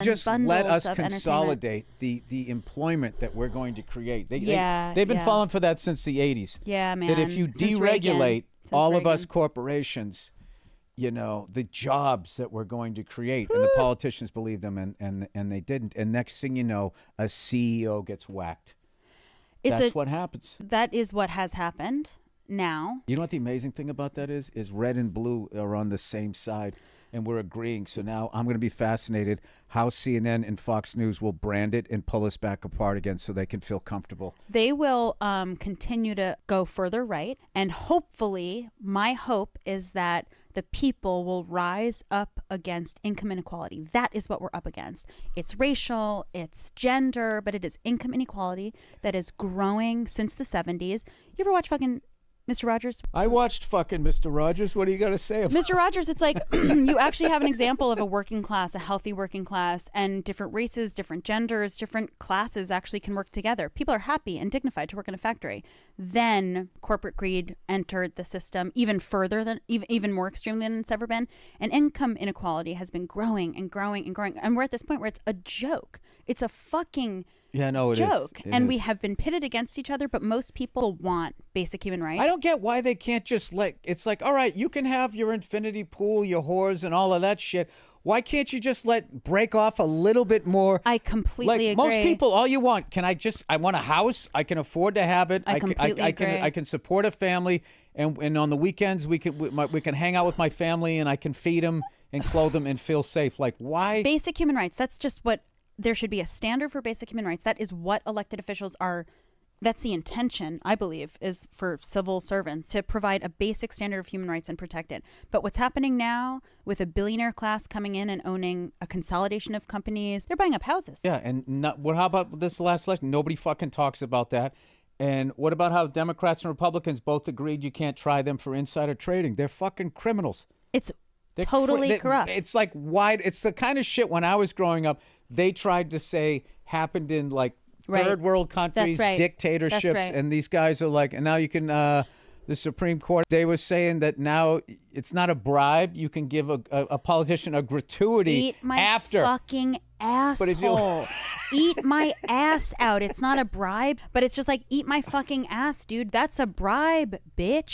Just let us consolidate the employment that we're going to create. They've been falling for that since the 80s. Yeah, man. That if you deregulate all of us corporations, you know, the jobs that we're going to create, and the politicians believe them, and they didn't. And next thing you know, a CEO gets whacked. That's what happens. That is what has happened now. You know what the amazing thing about that is red and blue are on the same side. And we're agreeing. So now I'm going to be fascinated how CNN and Fox News will brand it and pull us back apart again so they can feel comfortable. They will continue to go further right. And hopefully, my hope is that the people will rise up against income inequality. That is what we're up against. It's racial, it's gender, but it is income inequality that is growing since the 70s. You ever watch fucking Mr. Rogers? I watched fucking Mr. Rogers. What do you got to say about Mr. Rogers? It's like you actually have an example of a working class, a healthy working class, and different races, different genders, different classes actually can work together. People are happy and dignified to work in a factory. Then corporate greed entered the system even further than, even more extremely than it's ever been. And income inequality has been growing and growing and growing. And we're at this point where it's a joke. It's a fucking joke. And we have been pitted against each other, but most people want basic human rights. I don't get why they can't just it's like, all right, you can have your infinity pool, your whores and all of that shit. Why can't you just break off a little bit more? I completely agree. Most people, all you want, I want a house, I can afford to have it. I completely agree. I can support a family, and on the weekends we can hang out with my family, and I can feed them and clothe them and feel safe. Like, why? Basic human rights. That's just what there should be, a standard for basic human rights. That is what elected officials are. That's the intention, I believe, is for civil servants to provide a basic standard of human rights and protect it. But what's happening now with a billionaire class coming in and owning a consolidation of companies, they're buying up houses. Yeah, and how about this last election? Nobody fucking talks about that. And what about how Democrats and Republicans both agreed you can't try them for insider trading? They're fucking criminals. They're totally corrupt. It's like it's the kind of shit when I was growing up, they tried to say happened in third world countries, dictatorships, and these guys are like, and now you can, the Supreme Court, they were saying that now it's not a bribe. You can give a politician a gratuity after. Eat my fucking asshole. Eat my ass out. It's not a bribe, but it's just like, eat my fucking ass, dude. That's a bribe, bitch.